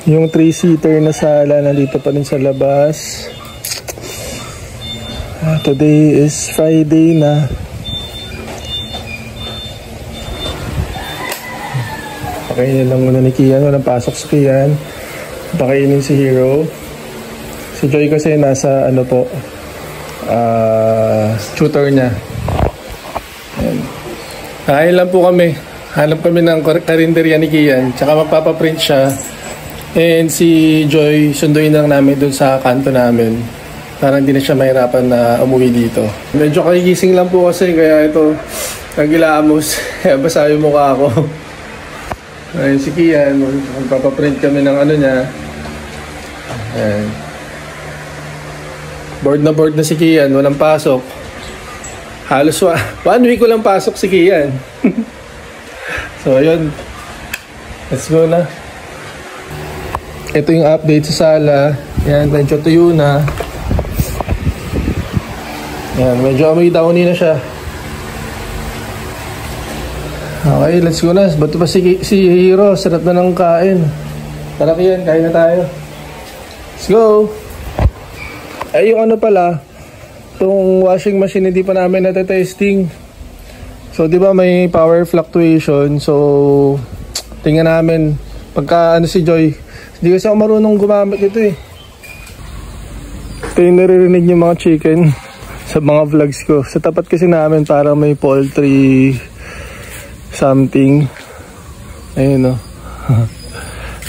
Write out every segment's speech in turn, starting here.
Yung 3-seater na sala nandito pa rin sa labas. Today is Friday na. Pakainin lang muna ni Kian. Walang pasok si Kian. Pakainin si Hero. Si Joy kasi nasa ano po, tutor niya. Ayan. Kain lang po kami. Hanap kami ng karinderya ni Kian. Tsaka magpapaprint siya. And si Joy, sunduin lang namin dun sa kanto namin. Para hindi na siya mahirapan na umuwi dito. Medyo kagigising lang po kasi, kaya ito, nagilamos. Kaya basa yung mukha ko. Ayun si Kian, magpapaprint kami ng ano niya. Ayan. Bored na si Kian, walang pasok. Halos 1 week ko lang pasok si Kian. So ayun, let's go na. Ito yung update sa sala. Yan, medyo tuyo na. Yan, medyo amoy downy na siya. Okay, let's go na. Ba't pa si Hero? Sarap na ng kain. Tara Kian, kain na tayo. Let's go! Ay, yung ano pala, itong washing machine hindi pa namin natetesting. So, di ba may power fluctuation. So, tingnan namin. Pagka ano si Joy, hindi kasi ako marunong gumamit ito eh. Ito yung naririnig yung mga chicken sa mga vlogs ko. Sa tapat kasi namin parang may poultry something. Ayun o.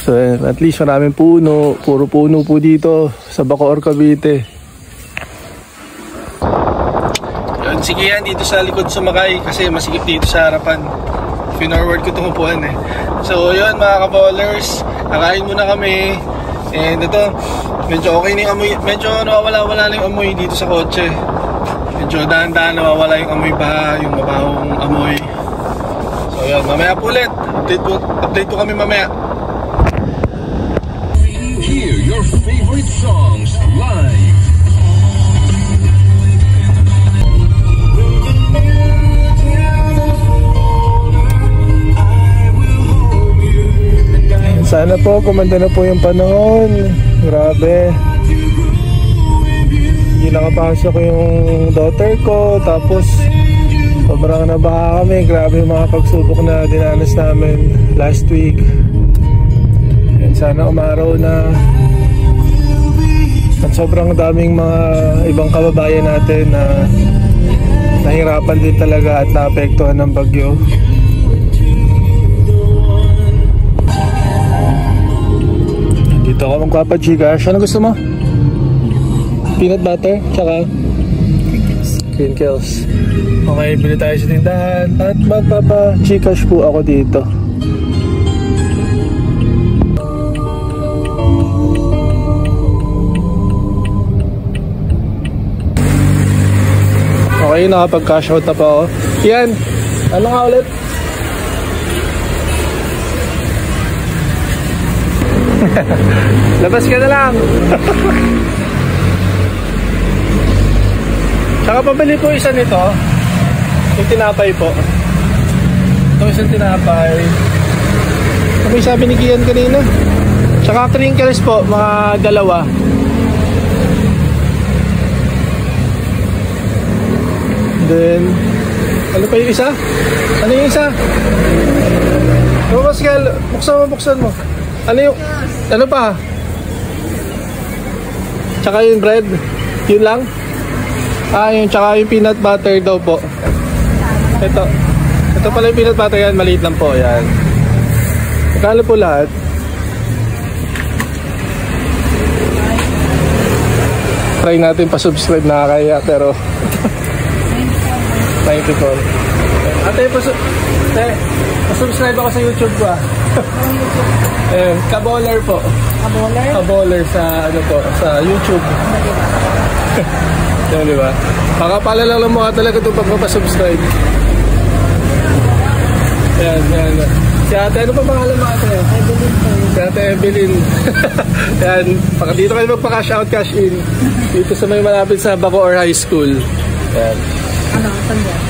So at least maraming puno. Puro puno po dito sa Bacoor, Cavite. Yun, sige yan dito sa likod sumakay kasi masikip dito sa harapan. Pinorward ko itong upuan eh. So yun mga kaballers, nakain muna kami. And ito, medyo okay na yung amoy. Medyo nawawala-wala na yung amoy dito sa kotse. Medyo dahan-dahan nawawala yung amoy ba, yung mabahong amoy. So yun, mamaya po ulit. Update po kami mamaya. Hear your favorite songs live. Sana po kumanda na po yung panahon. Grabe. Hindi nakapasok yung daughter ko. Tapos sobrang nabaha kami. Grabe yung mga pagsubok na dinanas namin last week. And sana umaraw na. At sobrang daming mga ibang kababayan natin na nahirapan din talaga at naapektuhan ng bagyo. Dito ako magpapachikash. Ano gusto mo? Peanut butter? Tsaka? Crinkles. Okay, bili tayo sa tindahan. At magpapachikash po ako dito. Okay, nakapag-cash out na pa ako. Yan! Ano nga ulit? Labas ka na lang. Tsaka pabili po isa nito. Yung tinapay po. Ito isang tinapay. Ano yung sabi ni Kian kanina? Tsaka crinkles po, mga 2. Then ano pa yung isa? Ano yung isa? Oh, Pascal, buksan mo. Ano yung, ano pa? Tsaka yung bread. Yun lang? Yun, tsaka yung peanut butter daw po. Ito pala yung peanut butter yan. Maliit lang po, yan. Magkano po lahat? Try natin pa-subscribe, nakakaya pero 94. Ate, pa-subscribe ako sa YouTube ko ah. Kaboller po. Kaboller? Kaboller sa ano po, sa YouTube. Yan, di ba? Pakapala lang mukha talaga ito pag mapasubscribe. Yan. Si ate, ano pa pangalan mo ate? Evelyn po. Si ate Evelyn. Yan, dito kayo magpa-cash out, cash in. Dito sa may malapit sa Bacoor High School. Yan. Ano? Saan yan?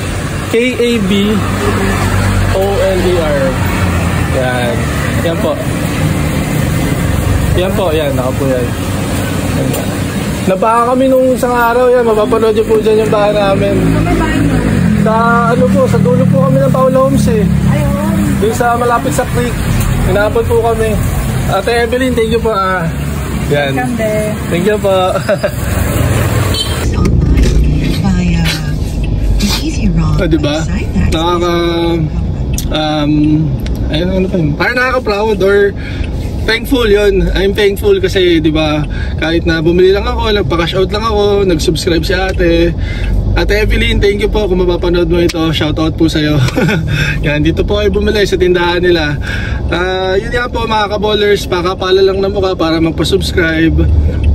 KABOLER. Yan. Yan po. Yan po, yan. Naka po yan. Nabaha kami nung isang araw yan. Mapapanood nyo po dyan yung baha namin. Sa ano po, sa dulo po kami ng Paula Homes eh. Doon sa malapit sa creek. Inabot po kami. Ate Evelyn, thank you po Yan. Thank you po. Diba? Ano pa yun? Parang nakaka-proud or thankful yun. I'm thankful kasi, di ba, kahit na bumili lang ako, nagpa-cash out lang ako, nag-subscribe si ate. Ate Evelyn, thank you po kung mapapanood mo ito. Shoutout po sa'yo. Yan, dito po ay bumili sa tindahan nila. Yun nga po mga ka-ballers, pakapala lang na mukha para magpa-subscribe.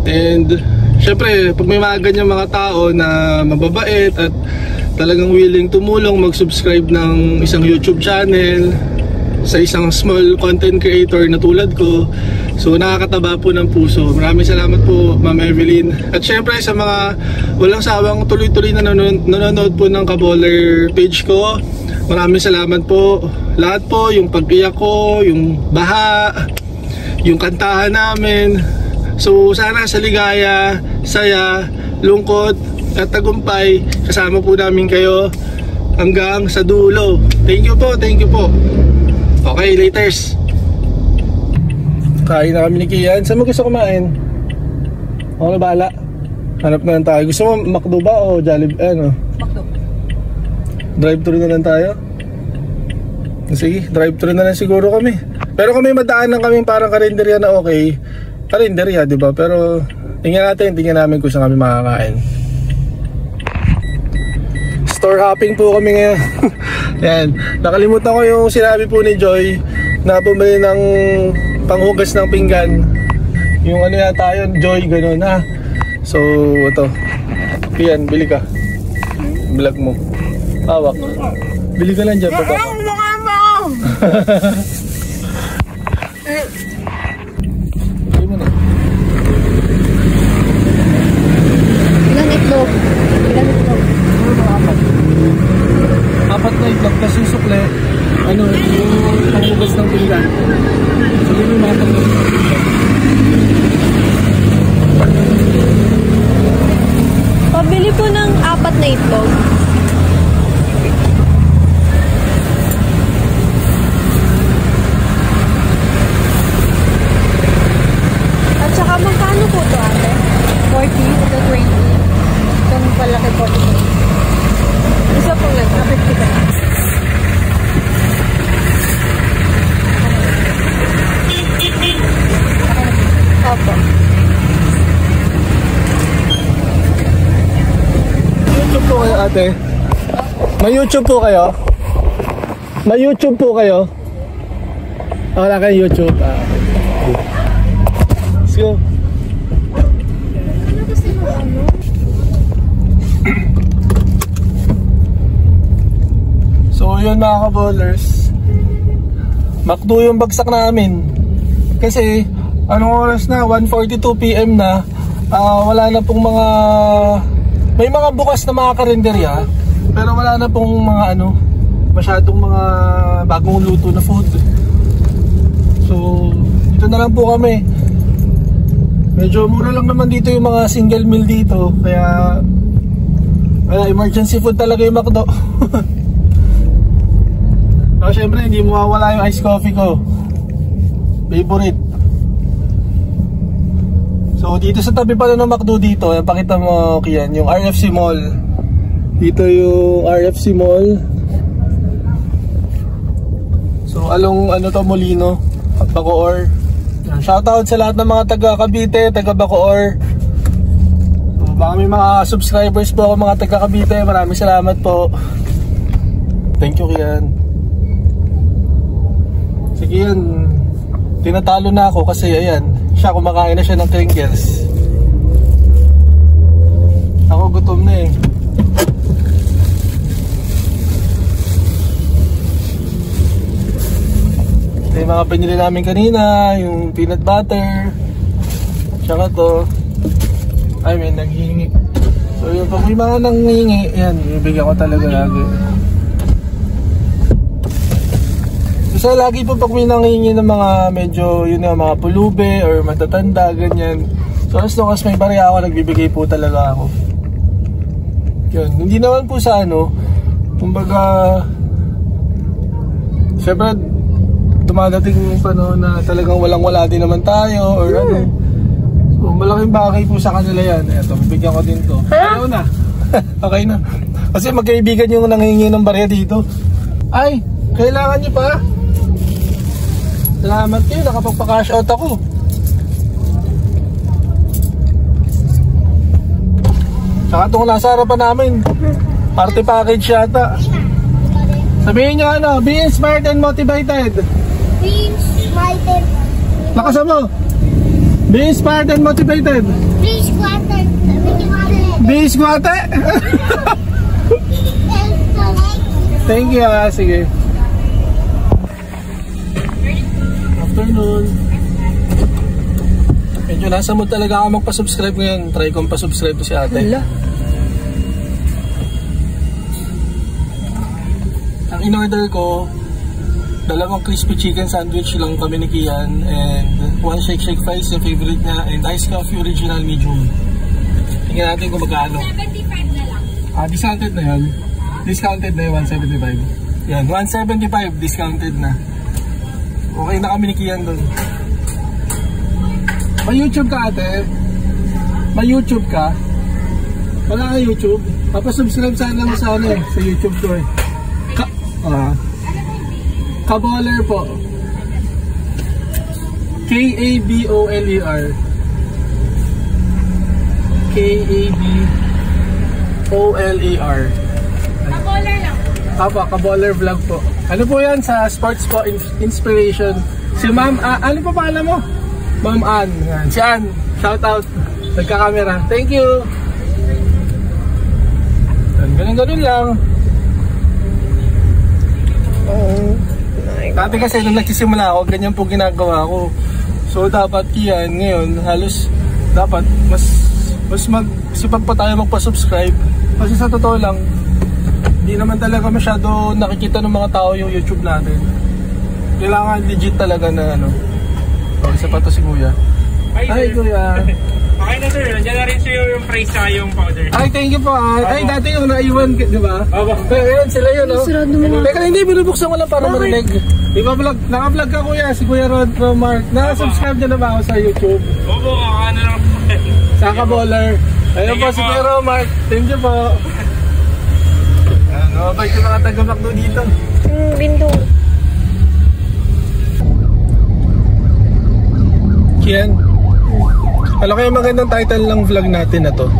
And, syempre, pag may mga ganyang mga tao na mababait at talagang willing tumulong, mag-subscribe ng isang YouTube channel, sa isang small content creator na tulad ko, so nakakataba po ng puso. Maraming salamat po Ma'am Evelyn. At syempre sa mga walang sawang tuloy-tuloy na nanonood po ng Kaballer page ko, maraming salamat po. Lahat po, yung pag-iyak ko, yung baha, yung kantahan namin. So sana sa ligaya, saya, lungkot at tagumpay, kasama po namin kayo hanggang sa dulo. Thank you po, thank you po. Okay, laters. Kain na kami ni Kian. Saan mo gusto kumain? Ako na bahala. Hanap na lang tayo. Gusto mo McDo ba o Jollibee? Ano? McDo. Drive-thru na lang tayo? Sige, drive-thru na lang siguro kami. Pero kami madaanan kami parang karinderya na okay. Karinderya, di ba? Pero tingnan namin kung saan kami makakain. Store hopping po kami ngayon. Yan, nakalimutan ko yung sinabi po ni Joy na bumili ng panghugas ng pinggan. Yung ano yata yun, Joy, gano'n ha. So, ito. Kian, bili ka. Vlog mo. Hawak. Bili ka lang dyan. Bili mo na. Ilan itlog? Apat na itlog kasi yung sukle, ano, yung panghugas ng pinggan. Sabi mo yung mga panghugas ng pinggan. Pabili po ng 4 na itlog. At saka magkano po ito ate? 40 to 20. Itong palaki 40. Isa pong lang, 50 ka. Opo. YouTube po kayo ate? May YouTube po kayo? May YouTube po kayo? Wala kayong YouTube? Let's go. So yun mga ka-ballers, McDo yung bagsak namin. Kasi anong oras na? 1:42 PM na. Wala na pong mga, may mga bukas na mga karinderya, pero wala na pong mga ano, masyadong mga bagong luto na food. So dito na lang po kami. Medyo mura lang naman dito yung mga single meal dito, kaya emergency food talaga yung McDo. So syempre hindi mawawala yung iced coffee ko, favorite. So dito sa tabi pala ng McDo dito, yung pakita mo Kian, yung RFC Mall. Dito yung RFC Mall. So along ano to, Molino, Bacoor. Shoutout sa lahat ng mga taga Cavite, taga Bacoor. So, baka may mga subscribers po ako mga taga Cavite. Maraming salamat po. Thank you Kian. Sige yan, tinatalo na ako kasi ayan, siya kumakain na siya ng Pringles. Ako gutom na eh. Yung mga pinili namin kanina, yung peanut butter, tsaka to, I mean, naghihingi. So yung pag may mga nanghihingi, yan, ibigyan ko talaga lagi. Kasi lagi po pag may nangingi ng mga medyo, yun nga, mga pulube or matatanda, ganyan. So as long as may barya ako, nagbibigay po talaga ako. Yun, hindi naman po sa ano, kumbaga, syempre, dumadating yung panahon na talagang walang-wala din naman tayo or ano. So malaking bagay po sa kanila yan. Eto, bibigyan ko din to. Ayaw na. Okay na. Kasi magkaibigan yung nangingi ng barya dito. Ay, kailangan nyo pa? Salamat kayo, nakapagpa-cash out ako. Saka itong nasa harapan namin, party package yata. Sabihin nyo ano, be inspired and motivated. Be inspired. Lakasan mo. Be inspired and motivated. Be squatted. Be squatted. Thank you sige. Afternoon. Medyo nasa mood talaga ako magpa-subscribe ngayon. Try kong pa-subscribe to si ate. Hala. Ang in-order ko, dalawang crispy chicken sandwich lang kami ni Kian, and one shake fries yung favorite niya, and iced coffee original medium. Tingnan natin kung magkano. 75 na lang. Discounted na yun. Discounted na yun, 175. Yan, 175 discounted na. Okay na kami ni Kian doon. May YouTube ka ate? May YouTube ka? Wala ka YouTube? Papasubscribe sana mo sa ano sa YouTube ko eh. Kaboler po. K-A-B-O-L-E-R. K-A-B-O-L-E-R. Kaboler lang. Kaboler vlog po. Ano po yan sa sports po, inspiration. Si ma'am, ano pa pangalan mo? Ma'am Ann. Yan. Si Ann, shout out. Nagka-camera. Thank you. Ganun lang. Dati kasi nung nagsisimula ako, ganyan po ginagawa ko. So dapat yan, ngayon, halos dapat mas magsipag pa tayo magpa-subscribe. Kasi sa totoo lang, hindi naman talaga masyado nakikita ng mga tao yung YouTube natin. Kailangan legit talaga na ano. Isa pa to si Kuya. Hi Kuya. Okay na sir, nandiyan na rin sa'yo yung price sa yung powder. Ay, thank you po. Ay, dati yung naiwan, di ba? Opo. Ngayon, sila yun, no? Teka, hindi, binubuksan ko lang para marinig. Naka-vlog ka, Kuya. Si Kuya Rod from Mark. Naka-subscribe na ba ako sa YouTube? Opo, ano lang. Sa Kaboler. Ayun po, si Kuya Rod Mark. Thank you po. Ano, bait yung mga taga-Macdo dito. Bindo. Kian, ano kaya magandang title ng vlog natin na to?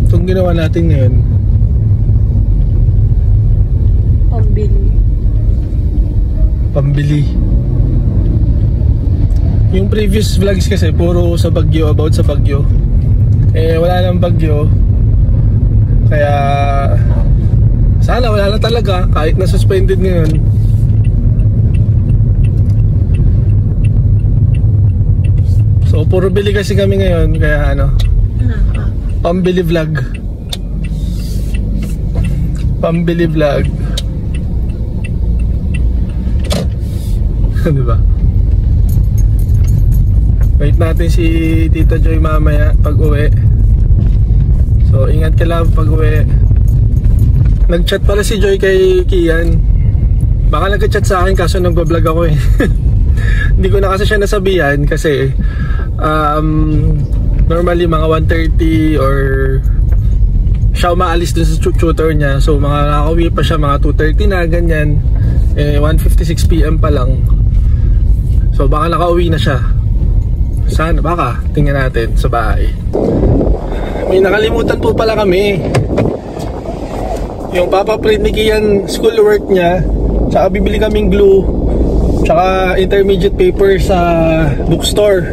Itong ginawa natin ngayon. Pambili. Yung previous vlogs kasi puro sa Baguio, about sa Baguio. Eh wala nang Baguio. Kaya sana wala na talaga kahit na suspended ngayon. So puro bili kasi kami ngayon, kaya ano, pambili vlog. Pambili vlog. Diba? Wait natin si Tita Joy mamaya pag uwi. So ingat ka lang pag uwi. Nag-chat pala si Joy kay Kian. Baka nag-chat sa akin kaso nag-vlog ako eh. Hindi ko na kasi siya nasabihan kasi normally mga 1:30 or siya umaalis dun sa tutor niya. So mga nakauwi pa siya mga 2:30 na ganyan. 1:56 PM pa lang. So baka nakauwi na siya. Sana, baka tingnan natin sa bahay. May nakalimutan po pala kami. Yung papaprint ni Kian schoolwork niya, tsaka bibili kaming glue, tsaka intermediate paper sa bookstore.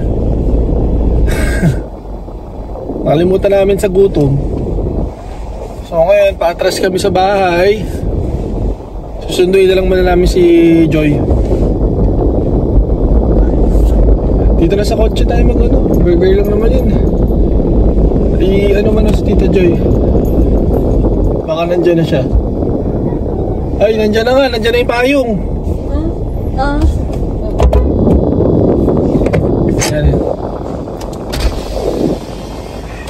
Nakalimutan namin sa gutom. So ngayon, paatras kami sa bahay. Susunduin na lang muna namin si Joy. Dito na sa kotse tayo mag-ano, burger lang naman yun. Ano man si Tita Joy. Baka nandyan na siya. Ay, nandyan na nga. Nandyan na yung payong. Yan.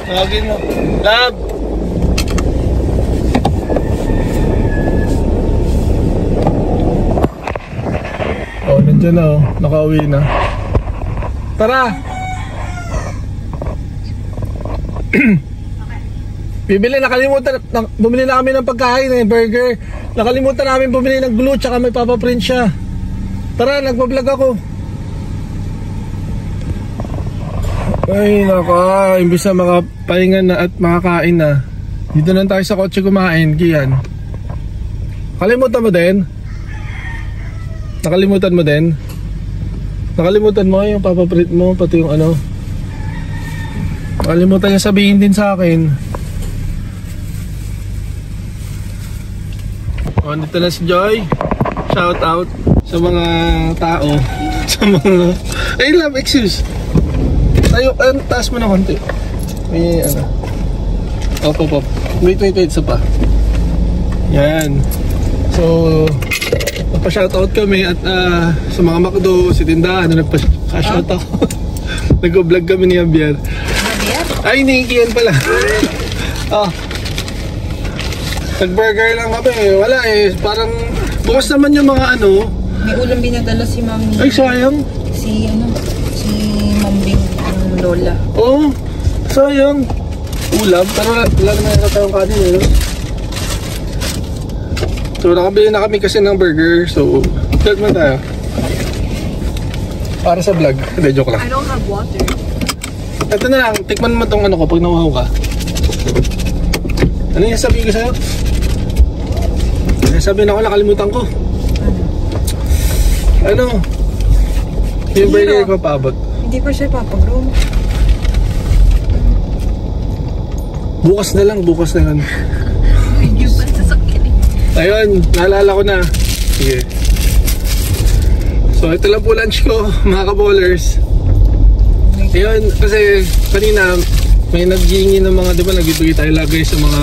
Tawagin mo. Lab! Oh, nandyan na oh. Nakauwi na. Tara! Bumili na kami ng pagkain burger. Nakalimutan namin bumili ng glue tsaka may papaprint siya. Tara, nagpa-vlog ako. Ay naka, imbis na makapahinga na at makakain na, dito na tayo sa kotse kumain, Kian. Nakalimutan mo din? Nakalimutan mo yung papaprint mo, pati yung ano. Nakalimutan niya sabihin din sa akin. O, dito na si Joy. Shout out sa mga tao. Sa mga... Ay, love, excuse. Tayo, taas mo na konti. May ano. Op. Wait, isa pa. Yan. So, nagpa-shoutout kami at sa mga McDo, si tindahan na nagpa-shoutout. Nag-vlog kami ni Javier. Ay, nikikiyan pala. Nag-burger lang kami. Wala eh. Parang bukas naman yung mga ano. May ulam binadala si Mami. Ay, sayang. Si Mambing, ang lola. Oo, sayang. Ulam, pero wala naman yung tayong kanin eh. So, nakabili na kami kasi ng burger. So, vlog man tayo. Para sa vlog. Hindi, joke lang. I don't have water. Ito na lang, tikman mo itong ano ko pag nauhaw ka. Ano yung sabihin ko sa'yo? Sabihin ako, nakalimutan ko. Ano? Yung burger ko paabot. Hindi pa siya papag-room. Bukas na lang. Hindi pa sasakyan eh. Ayun, naalala ko na. Sige. So, ito lang po lunch ko, mga ka-ballers. Ayun, kasi kanina may naghihingi ng mga, di ba, nagbibigay tayo lagi sa mga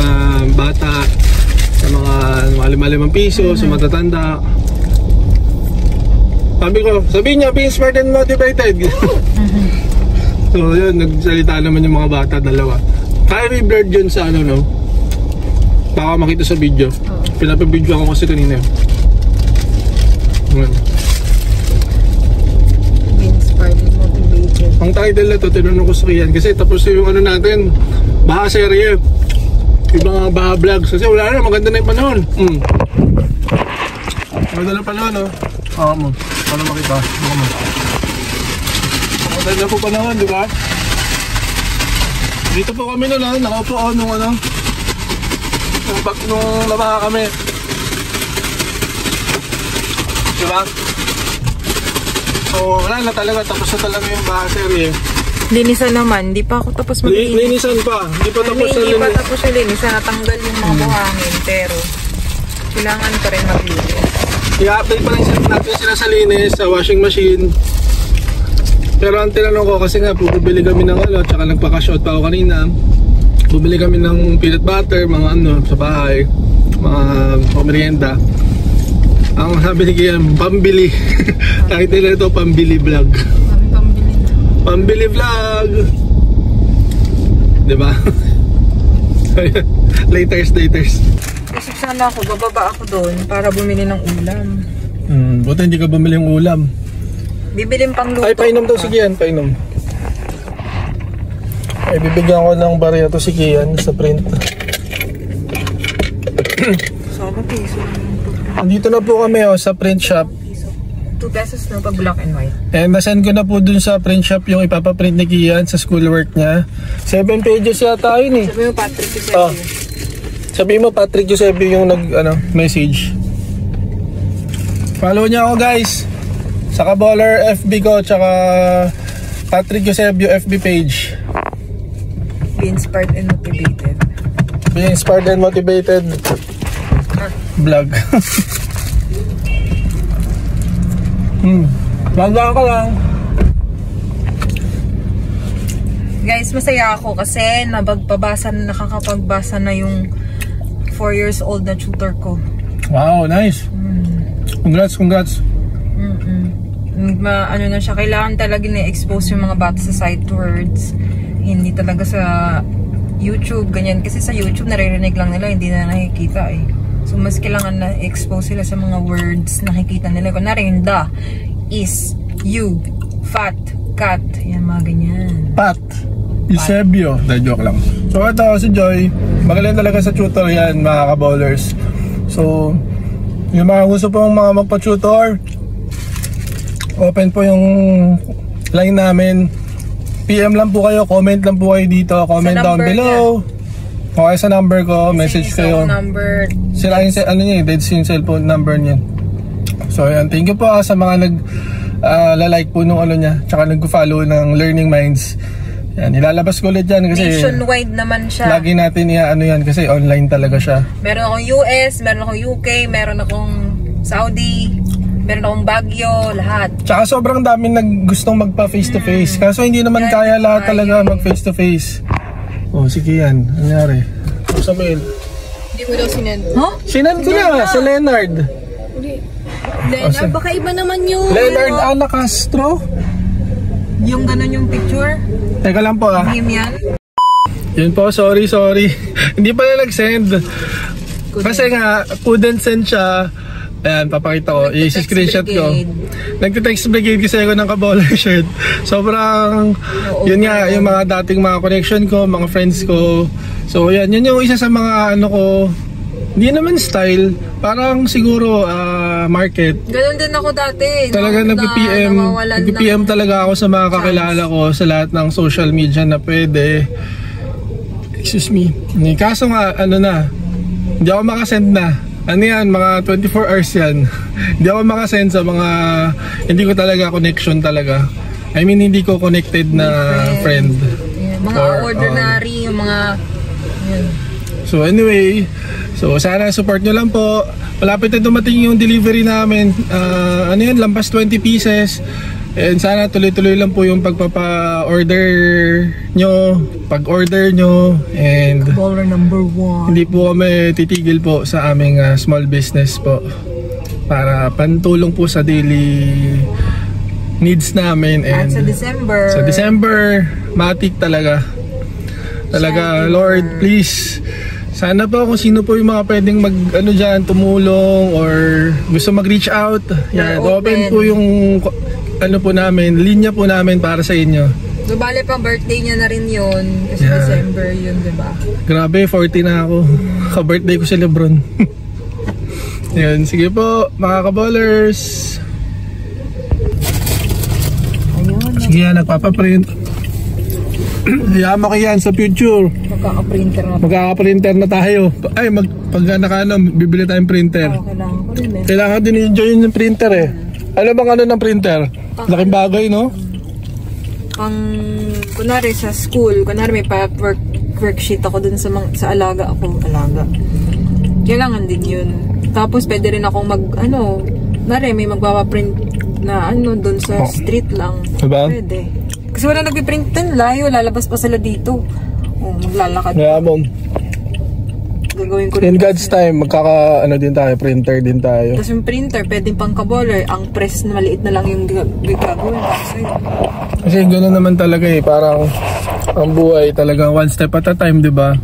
bata, sa mga 5 piso, sa matatanda. Sabi niya, be inspired and motivated. So, yun, nagsalita naman yung mga bata, 2. Kyrie Bird yun sa ano, no? Baka makita sa video. Pinapabidyo ako kasi kanina yun. Be inspired and motivated. Ang title na to, tinanong ko sa Kian kasi tapos yung ano natin, Baha serye, ibang mga Baha vlogs kasi wala na, maganda na yung panahon. Maganda na panahon, no? Mo, para makita mo. Maganda na po panahon, di ba? Dito po kami noon, nakaupo ako nung ano, nung nabaha kami, di ba? So wala na talaga, tapos na talaga yung Baha serye. Linisan naman, di pa ako tapos maglinis. Linisan pa, di pa tapos na Hindi pa tapos na linisan, natanggal yung mga buhangin, pero kailangan pa rin maglinis. I-update pa lang natin sila sa linis, sa washing machine. Pero ang tinanong ko kasi nga, bumili kami ng ano, tsaka nagpaka-shot pa ako kanina. Bumili kami ng peanut butter, mga ano, sa bahay, mga merienda. Ang sabi ni Kian, pambili. Kahit nila ito, pambili vlog. Pambili vlog. Diba? Laters. Isip sana ako, bababa ako doon para bumili ng ulam. Buti hindi ka bumili ng ulam. Bibilin pang luto. Ay, painom daw si Kian, painom. Ay, bibigyan ko ng barya to si Kian sa print. Sana piso. Andito na po kami sa print shop. 2 pesos na pag black and white. And nasend ko na po dun sa print shop yung ipapaprint ni Kian sa schoolwork niya. 7 pages yata yun eh. Sabi mo Patrick Eusebio. Sabi mo Patrick Eusebio yung message. Follow niya ako guys. Sa Kaballer FB ko, tsaka Patrick Eusebio FB page. Be inspired and motivated. Be inspired and motivated vlog. Ganda ka lang. Guys, guys, masaya ako kasi nakakapagbasa na yung 4 years old na tutor ko. Wow, nice. Congrats. Ano na siya, kailangan talaga na-expose yung mga bata sa sight words. Hindi talaga sa YouTube, ganyan. Kasi sa YouTube, naririnig lang nila, hindi na nakikita eh. So, mas kailangan na-expose sila sa mga words nakikita nila. Kunwari yung the, is, you, fat, cat, yan mga ganyan. Pat. Eusebio. Joke lang. So, ito si Joy. Magaling talaga sa tutor yan, mga ka-bowlers. So, yung mga gusto pong mga magpa-tutor, open po yung line namin. PM lang po kayo, comment lang po kayo dito, comment down below. Okay, sa number ko, message kayo. Number. Sila yung, ano niya, dead yung cellphone number niya. So, ayan, thank you po sa mga la-like po nung ano niya, tsaka nag-follow ng Learning Minds. Yan, ilalabas ko ulit yan kasi nationwide naman siya. Lagi natin ano yan kasi online talaga siya. Meron akong US, meron akong UK, meron akong Saudi, meron akong Baguio, lahat. Tsaka sobrang daming gustong magpa face to face. Kaso hindi naman kaya lahat talaga mag face to face. Oh, sige yan. Ano nangyari? Sa mail. Hindi mo daw sinend. Huh? Sinend ko na sa Leonard. Leonard, baka iba naman yung Leonard Ana Castro. Yung ganun yung picture. Teka lang po Him yan. Yun po, sorry. Hindi pa na nag-send. Kasi nga, couldn't send siya. Ayan, papakita ko. I-screenshot ko. Nagte-text brigade kasi ako ng ka-bowler shirt. Sobrang, yun nga, yung mga dating mga connection ko, mga friends ko. So, yan, yun yung isa sa mga ano ko. Hindi naman style, parang siguro market. Ganun din ako dati. Talaga nag-PM talaga ako sa mga kakilala ko sa lahat ng social media na pwede. Excuse me. Kaso nga, ano na, hindi ako makasend na. Ano yan, mga 24 hours yan. Hindi ako makasend sa mga, hindi ko talaga connection talaga. I mean, hindi ko connected na friend. Yeah, mga ordinary, yung mga, yun. So anyway, so sana support nyo lang po. Malapit na dumating yung delivery namin. Ano yun, lampas 20 pieces. And sana tuloy-tuloy lang po yung pagpapa-order nyo, pag-order nyo. And Bowler number 1. Hindi po kami titigil po sa aming small business po. Para pantulong po sa daily needs namin. And sa December, matik talaga. Talaga, Lord, please. Sana po kung sino po yung mga pwedeng tumulong or gusto mag-reach out. Yan, open po yung linya po namin para sa inyo. So, bale pa birthday niya na rin yun. Kasi December yun, diba? Grabe, 40 na ako. Ka-birthday ko si Lebron. Yan, sige po, mga ka-bowlers. Sige yan, nagpapaprint. Hayama ko yan sa future. Magkaka-printer na tayo. Ay, pag bibili tayong printer. Kailangan ko rin eh. Kailangan din i-enjoy yung printer eh. Ano bang ng printer? Laking bagay, no? Kunwari sa school, kunwari may worksheet ako dun sa alaga ako. Kailangan din yun. Tapos pwede rin akong kunwari may magpapaprint na dun sa street lang. Diba? Pwede. Kasi wala nagpiprint din, layo, lalabas pa sila dito. Maglalakad. Yeah, mom. Gagawin ko rin. In God's time, din tayo, printer din tayo. Tapos yung printer, pwedeng pang ka-bowler. Ang press na maliit na lang yung gagawin. Kasi gano'n naman talaga eh, parang ang buhay talaga one step at a time, di ba?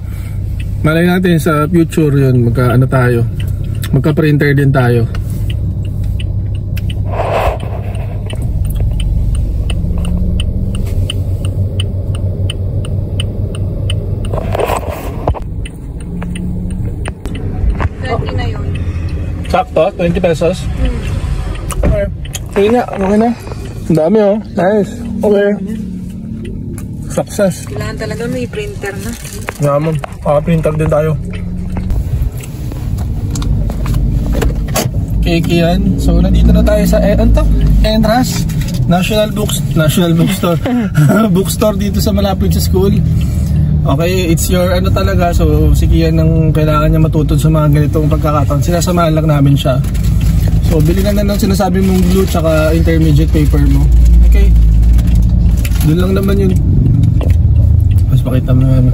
Malay natin sa future yun, magka-printer din tayo. Sakto, 20 pesos. Okay. Okay na. Ang dami oh. Nice. Okay. Success. Kailangan talaga may printer na. Naman. Printer din tayo. Cake yan. So, nandito na tayo sa Enras National Bookstore. Bookstore dito sa malapit sa school. Okay, it's your talaga. So, sige yan ang kailangan niya matuto sa mga ganitong pagkakataon. Sinasamahan lang namin siya. So, bili na ng sinasabi mong glue tsaka intermediate paper mo. Okay. Doon lang naman yun. pakita mo ano.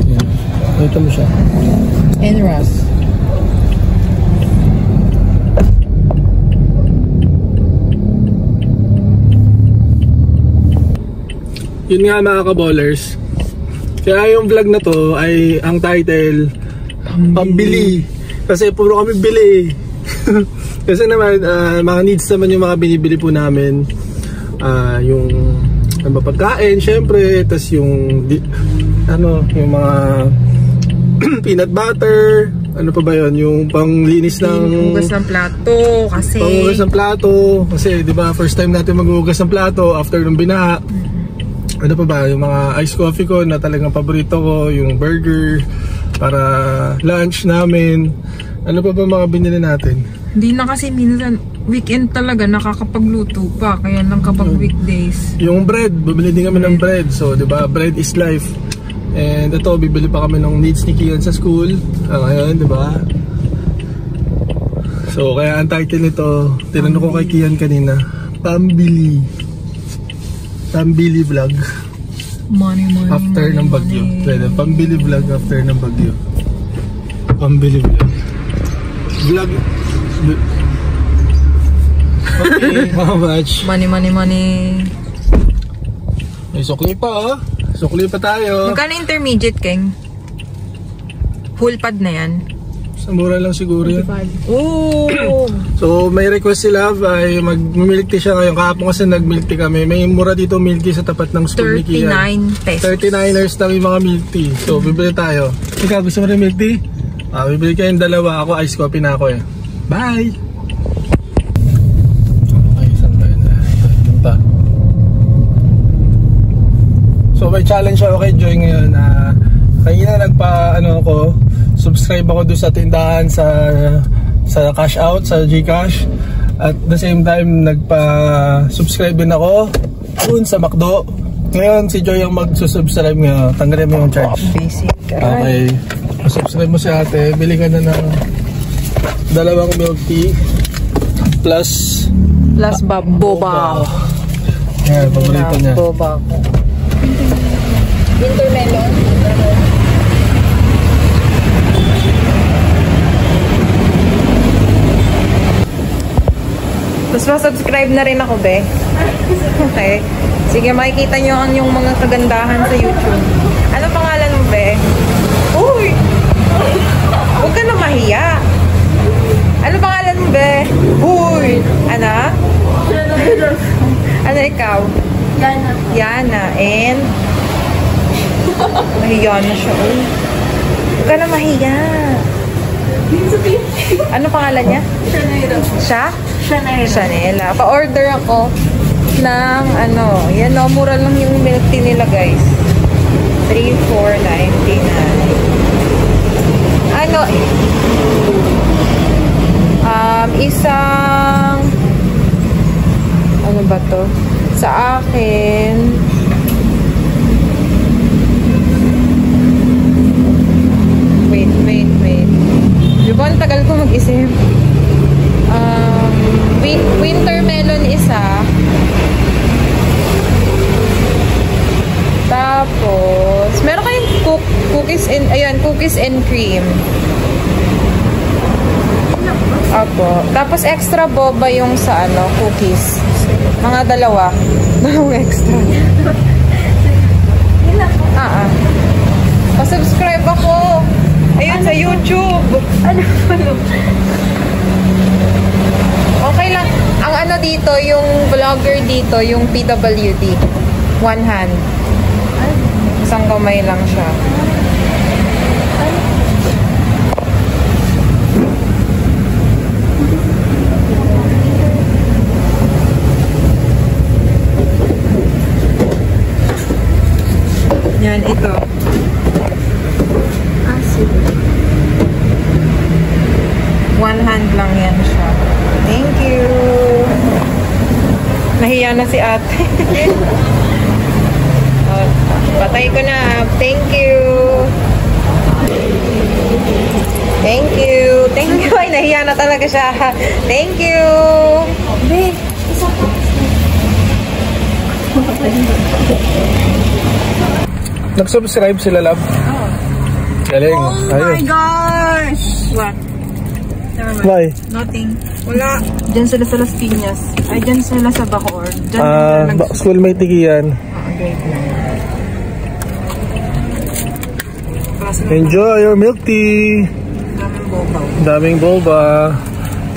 Yan. Pakita mo siya. Enras. Yun nga mga ka-ballers. Kaya yung vlog na to ay ang title Pambili. Kasi puro kami bili. Kasi naman mga needs naman yung mga binibili po namin. Yung pagkain syempre, tas yung yung mga peanut butter, ano pa ba yun, yung panglinis ng Hugas ng plato kasi panghugas ng plato kasi 'di ba first time natin maghugas ng plato after ng binaha. Ano pa ba, yung mga iced coffee ko na talagang paborito ko, yung burger para lunch namin. Ano pa ba mga binili natin? hindi na kasi minsan weekend talaga nakakapagluto pa, kaya lang kapag weekdays. Yung bread, bumili din kami ng bread. So 'di ba, bread is life. And ito, bibili pa kami ng needs ni Kian sa school. Ngayon, 'di ba? So kaya ang title nito, tinanong ko kay Kian kanina, Pambili vlog. Money. After ng bagyo. Pwede, pambili vlog after ng bagyo. Pambili vlog. Vlog. Okay, how much? Money. May sukli pa, oh. Sukli pa tayo. Magkano intermediate, Keng? Full pad na yan? Sa mura lang siguro yan. Oh! So may request si Love ay mag-milk tea siya ngayon. Kahapon kasi nag-milk tea kami. May mura dito milk tea sa tapat ng school ni Kian. 39 pesos. 39ers lang yung mga milk tea. So bibili tayo. Ikaw, gusto mo rin milk tea? Bibili kayong dalawa. Ako iced coffee na ako eh. Bye! Okay, saan ba yun? Yun pa. So may challenge ako kay Joy ngayon. Kanina subscribe ako doon sa tindahan sa cash out, sa GCash. At the same time, nagpa-subscribe din ako doon sa McDo. Ngayon, si Joy ang magsusubscribe ngayon. Tanggalin mo yung charge. Basic. Okay. Subscribe mo si ate. Bili ka na ng 2 milk tea. Plus boba. Yan, paborito niya. Boba ko. Intermelon. Tapos subscribe na rin ako, be. Okay. Sige, makikita nyo ang yung mga kagandahan sa YouTube. Ano pangalan mo, be? Uy! Huwag ka na mahiya. Ano pangalan mo, be? Uy! Ano? Ano ikaw? Yana. And? Mahiya na siya. Uy. Huwag ka na mahiya. Ano pangalan niya? Siya? Chanela. Pa-order ako ng yan o, mura lang yung milk tea nila, guys. 3,499. Isang ano ba to? Sa akin wait. Di ba ang tagal ko mag-isip? Winter melon isa. Tapos, meron kayong cookies and cream. Apo. Tapos extra boba yung sa cookies. Mga dalawang extra. Pa-subscribe ako. Ayun, sa YouTube. Okay lang. Ang dito, yung vlogger dito, yung PWD. One hand. Isang kamay lang siya. Yan, ito. One hand lang yan siya. Thank you. Nahiya na si ate. Patay ko na. Thank you. Ay, nahiya na talaga siya. Thank you. Nag-subscribe sila, love? Oo. Galing. Oh my gosh! What? Never mind. Why? Nothing. Wala. Diyan sila sa Las Piñas. Ay, diyan sila sa Bacoor. Diyan sila Schoolmate ni Kian. grade 9. Enjoy your milk tea. Daming bobaw. Daming boba.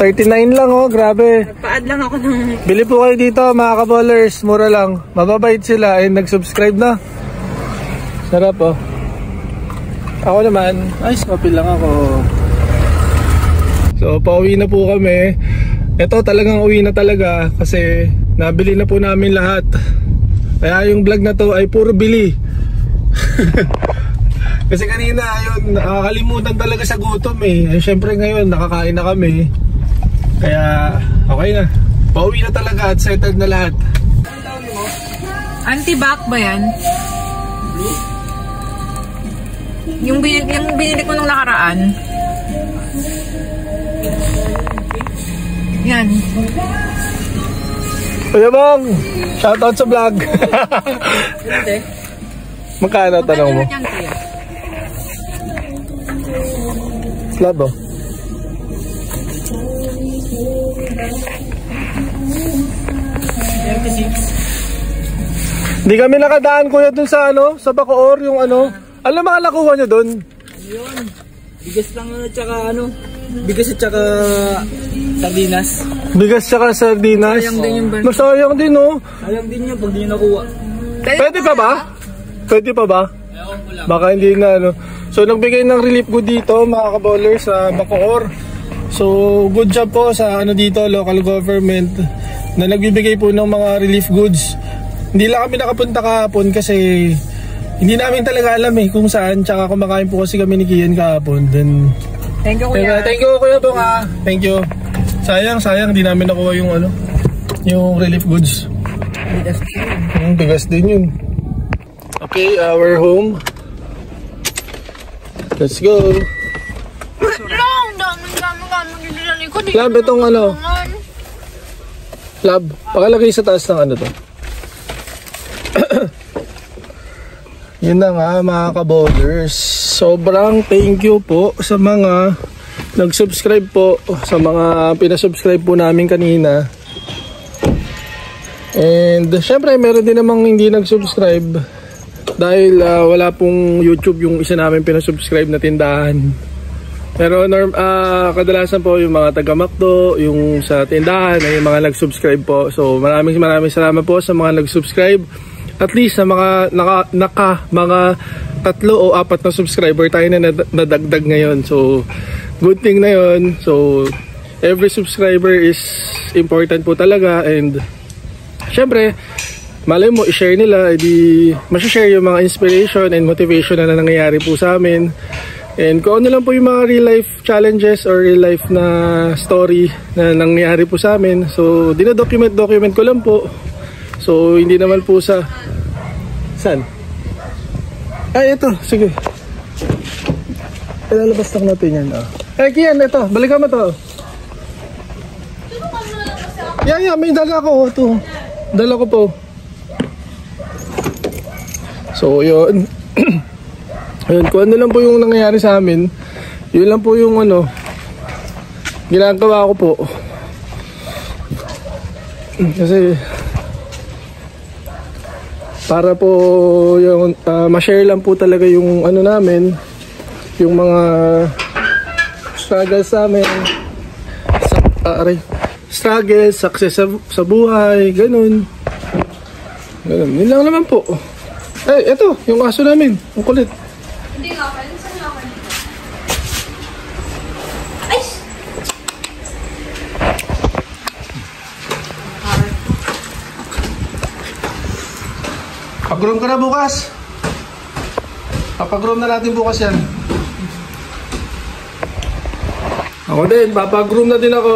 39 lang oh, grabe. Nagpa-add lang ako ng... Bili po kayo dito mga kaballers, mura lang. Mababait sila and nag-subscribe na. Sarap oh. Ako naman, ay smapil lang ako. So pauwi na po kami. Ito talagang uwi na talaga kasi nabili na po namin lahat. Kaya yung vlog na to ay puro bili. Kasi kanina yun, nakakalimutan talaga sa gutom eh. Siyempre ngayon nakakain na kami. Kaya okay na. Pauwi na talaga at settled na lahat. Anti-back ba yan? Yung binili ko nung nakaraan. Yan. Kuya Bong, shoutout sa vlog. Hindi. Magkano tanong mo? Yan, kuya. Love oh. Hindi kami nakadaan kuya dun sa ano, sa Bacoor yung ano. Alam mga nakuha nyo dun? Yun. Bigas lang at saka ano. Bigas at saka sardinas. Bigas tsaka sardinas. Sayang din yung ban. Masayang din oh. Sayang din yan pag di nakuha. Pwede pa ba? Pwede pa ba? Baka hindi na ano. So nagbigay ng relief good dito mga kaballers sa Bacoor. So good job po sa ano dito local government na nagbibigay po ng mga relief goods. Hindi lang kami nakapunta kahapon kasi hindi namin talaga alam eh kung saan. Tsaka kumakain po kasi kami ni Kian kahapon. Then Thank you, kuya. thank you kuya Bong ah. Thank you. Sayang hindi namin nakuha yung ano, yung relief goods. Bigas din yun. Okay, we're home. Let's go. Lab, itong ano? Lab, pakalagay sa taas ng ano to. Yun na nga mga kaballers. Sobrang thank you po sa mga nag-subscribe po, sa mga pinasubscribe po namin kanina. And syempre meron din namang hindi nag-subscribe dahil wala pong YouTube yung isa namin pinasubscribe na tindahan. Pero kadalasan po yung mga taga-Macdo, yung sa tindahan ay yung mga nag-subscribe po. So maraming salamat po sa mga nag-subscribe. At least sa mga mga 3 o 4 na subscriber tayo na nadagdag ngayon. So good thing na yun. So every subscriber is important po talaga. And syempre malay mo i-share nila, edi ma-share yung mga inspiration and motivation na nangyayari po sa amin. And kung ano lang po yung mga real life challenges or real life na story na nangyayari po sa amin. So dina-document ko lang po. So hindi naman po sa saan? Ay ito, sige. Ilalabas lang natin yan oh. Eh Kian, ito, balikan mo to. Yeah, may dala ko ito. Dala ko po. So yun. Ayun, kung ano lang po yung nangyayari sa amin, yun lang po yung ano ginagawa ko po. Kasi para po yung ma-share lang po talaga yung ano namin, yung mga struggles sa amin, struggles, success sa buhay, ganun. Yun lang naman po. Eh, eto, yung aso namin, ang kulit. Hindi nga, saan nga dito? Ay! Pag-groom ka na bukas. Papag-groom na natin bukas yan. Ako din, papag-groom na din ako.